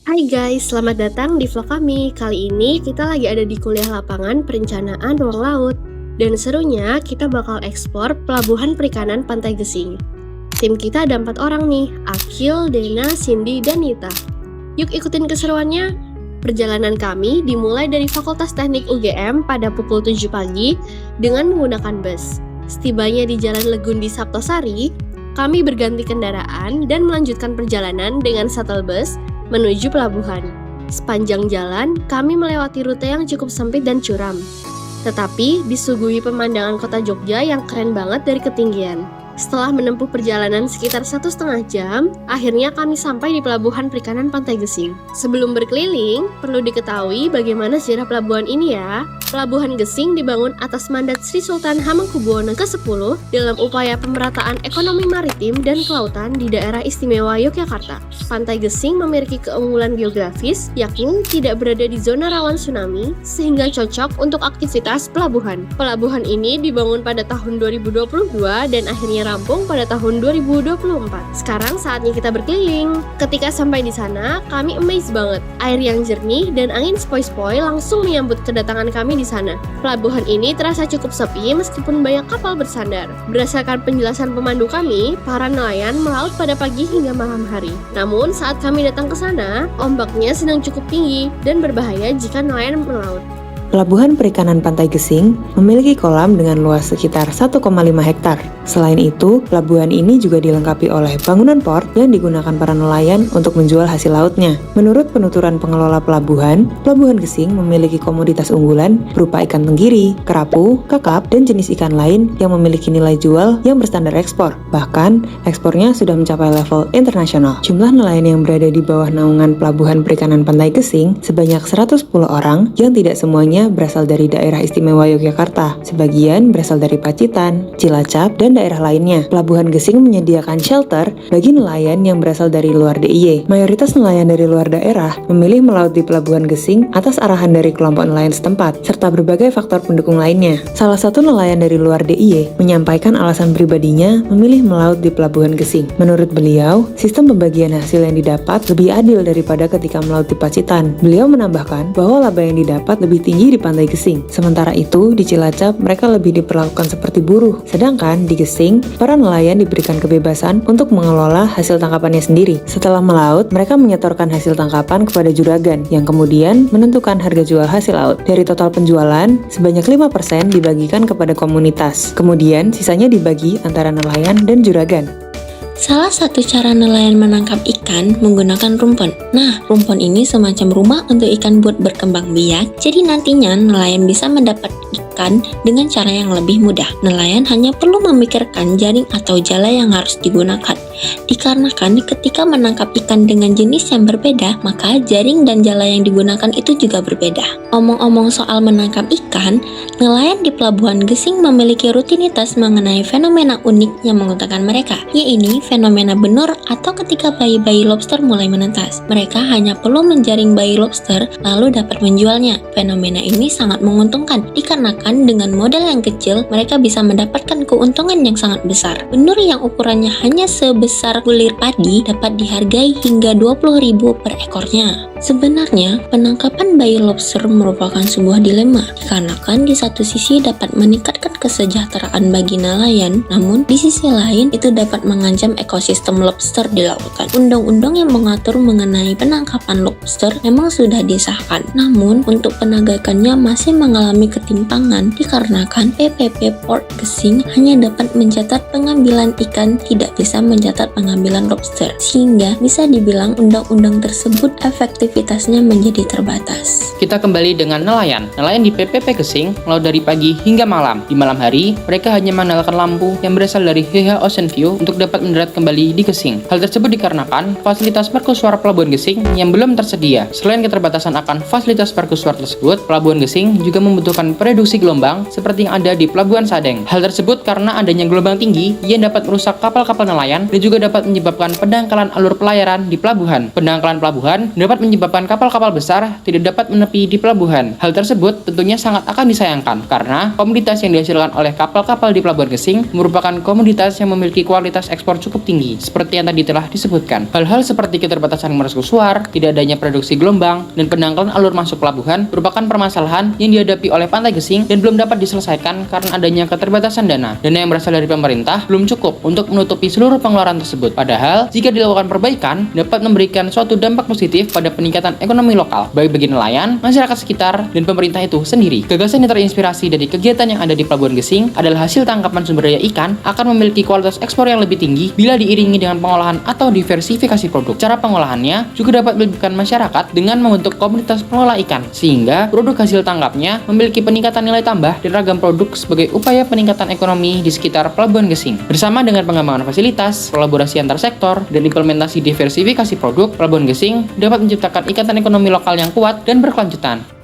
Hai guys, selamat datang di vlog kami. Kali ini kita lagi ada di kuliah lapangan perencanaan ruang laut. Dan serunya kita bakal eksplor pelabuhan perikanan Pantai Gesing. Tim kita ada 4 orang nih, Akil, Dena, Cindy, dan Nita. Yuk ikutin keseruannya. Perjalanan kami dimulai dari Fakultas Teknik UGM pada pukul 7 pagi dengan menggunakan bus. Setibanya di Jalan Legundi Saptosari, kami berganti kendaraan dan melanjutkan perjalanan dengan shuttle bus menuju pelabuhan. Sepanjang jalan, kami melewati rute yang cukup sempit dan curam. Tetapi disuguhi pemandangan kota Jogja yang keren banget dari ketinggian. Setelah menempuh perjalanan sekitar 1,5 jam, akhirnya kami sampai di pelabuhan perikanan Pantai Gesing. Sebelum berkeliling, perlu diketahui bagaimana sejarah pelabuhan ini ya. Pelabuhan Gesing dibangun atas mandat Sri Sultan Hamengkubuwono ke-10 dalam upaya pemerataan ekonomi maritim dan kelautan di daerah istimewa Yogyakarta. Pantai Gesing memiliki keunggulan geografis, yakni tidak berada di zona rawan tsunami, sehingga cocok untuk aktivitas pelabuhan. Pelabuhan ini dibangun pada tahun 2022 dan akhirnya rampung pada tahun 2024. Sekarang saatnya kita berkeliling. Ketika sampai di sana, kami amazed banget. Air yang jernih dan angin sepoi-sepoi langsung menyambut kedatangan kami di sana. Pelabuhan ini terasa cukup sepi meskipun banyak kapal bersandar. Berdasarkan penjelasan pemandu kami, para nelayan melaut pada pagi hingga malam hari. Namun saat kami datang ke sana, ombaknya sedang cukup tinggi dan berbahaya jika nelayan melaut. Pelabuhan Perikanan Pantai Gesing memiliki kolam dengan luas sekitar 1,5 hektar. Selain itu, pelabuhan ini juga dilengkapi oleh bangunan port yang digunakan para nelayan untuk menjual hasil lautnya. Menurut penuturan pengelola pelabuhan, Pelabuhan Gesing memiliki komoditas unggulan berupa ikan tenggiri, kerapu, kakap, dan jenis ikan lain yang memiliki nilai jual yang berstandar ekspor. Bahkan, ekspornya sudah mencapai level internasional. Jumlah nelayan yang berada di bawah naungan Pelabuhan Perikanan Pantai Gesing sebanyak 110 orang yang tidak semuanya berasal dari daerah istimewa Yogyakarta. Sebagian berasal dari Pacitan, Cilacap, dan daerah lainnya. Pelabuhan Gesing menyediakan shelter bagi nelayan yang berasal dari luar DIY. Mayoritas nelayan dari luar daerah memilih melaut di Pelabuhan Gesing atas arahan dari kelompok nelayan setempat, serta berbagai faktor pendukung lainnya. Salah satu nelayan dari luar DIY menyampaikan alasan pribadinya memilih melaut di Pelabuhan Gesing. Menurut beliau, sistem pembagian hasil yang didapat lebih adil daripada ketika melaut di Pacitan. Beliau menambahkan bahwa laba yang didapat lebih tinggi di Pantai Gesing. Sementara itu, di Cilacap mereka lebih diperlakukan seperti buruh. Sedangkan di Gesing, para nelayan diberikan kebebasan untuk mengelola hasil tangkapannya sendiri. Setelah melaut, mereka menyetorkan hasil tangkapan kepada juragan yang kemudian menentukan harga jual hasil laut. Dari total penjualan, sebanyak 5% dibagikan kepada komunitas. Kemudian, sisanya dibagi antara nelayan dan juragan. Salah satu cara nelayan menangkap ikan menggunakan rumpon. Nah, rumpon ini semacam rumah untuk ikan buat berkembang biak, jadi nantinya nelayan bisa mendapat ikan dengan cara yang lebih mudah. Nelayan hanya perlu memikirkan jaring atau jala yang harus digunakan. Dikarenakan ketika menangkap ikan dengan jenis yang berbeda, maka jaring dan jala yang digunakan itu juga berbeda. Omong-omong soal menangkap ikan, nelayan di Pelabuhan Gesing memiliki rutinitas mengenai fenomena unik yang menggunakan mereka, yaitu fenomena benur atau ketika bayi-bayi lobster mulai menetas. Mereka hanya perlu menjaring bayi lobster lalu dapat menjualnya. Fenomena ini sangat menguntungkan dikarenakan dengan modal yang kecil mereka bisa mendapatkan keuntungan yang sangat besar. Benur yang ukurannya hanya sebesar bulir padi dapat dihargai hingga 20.000 per ekornya. Sebenarnya, penangkapan bayi lobster merupakan sebuah dilema, dikarenakan di satu sisi dapat meningkatkan kesejahteraan bagi nelayan, namun di sisi lain itu dapat mengancam ekosistem lobster di lautan. Undang-undang yang mengatur mengenai penangkapan lobster memang sudah disahkan, namun untuk penegakannya masih mengalami ketimpangan dikarenakan PPP Port Gesing hanya dapat mencatat pengambilan ikan, tidak bisa mencatat pengambilan lobster, sehingga bisa dibilang undang-undang tersebut efektivitasnya menjadi terbatas. Kita kembali dengan nelayan. Nelayan di PPP Gesing melaut dari pagi hingga malam. Di malam hari, mereka hanya mengandalkan lampu yang berasal dari HH Ocean View untuk dapat mendarat kembali di Gesing. Hal tersebut dikarenakan fasilitas mercusuar Pelabuhan Gesing yang belum tersedia. Selain keterbatasan akan fasilitas mercusuar tersebut, Pelabuhan Gesing juga membutuhkan reduksi gelombang seperti yang ada di Pelabuhan Sadeng. Hal tersebut karena adanya gelombang tinggi yang dapat merusak kapal-kapal nelayan dan juga juga dapat menyebabkan pendangkalan alur pelayaran di pelabuhan. Pendangkalan pelabuhan dapat menyebabkan kapal-kapal besar tidak dapat menepi di pelabuhan. Hal tersebut tentunya sangat akan disayangkan karena komoditas yang dihasilkan oleh kapal-kapal di Pelabuhan Gesing merupakan komoditas yang memiliki kualitas ekspor cukup tinggi, seperti yang tadi telah disebutkan. Hal-hal seperti keterbatasan mercusuar, tidak adanya produksi gelombang, dan pendangkalan alur masuk pelabuhan merupakan permasalahan yang dihadapi oleh Pantai Gesing dan belum dapat diselesaikan karena adanya keterbatasan dana. Dana yang berasal dari pemerintah belum cukup untuk menutupi seluruh pengeluaran tersebut. Padahal, jika dilakukan perbaikan, dapat memberikan suatu dampak positif pada peningkatan ekonomi lokal, baik bagi nelayan, masyarakat sekitar, dan pemerintah itu sendiri. Gagasan yang terinspirasi dari kegiatan yang ada di Pelabuhan Gesing adalah hasil tangkapan sumber daya ikan akan memiliki kualitas ekspor yang lebih tinggi bila diiringi dengan pengolahan atau diversifikasi produk. Cara pengolahannya juga dapat melibatkan masyarakat dengan membentuk komunitas pengolah ikan, sehingga produk hasil tangkapnya memiliki peningkatan nilai tambah dan ragam produk sebagai upaya peningkatan ekonomi di sekitar Pelabuhan Gesing. Bersama dengan pengembangan fasilitas, kolaborasi antar sektor, dan implementasi diversifikasi produk, Pelabuhan Gesing dapat menciptakan ikatan ekonomi lokal yang kuat dan berkelanjutan.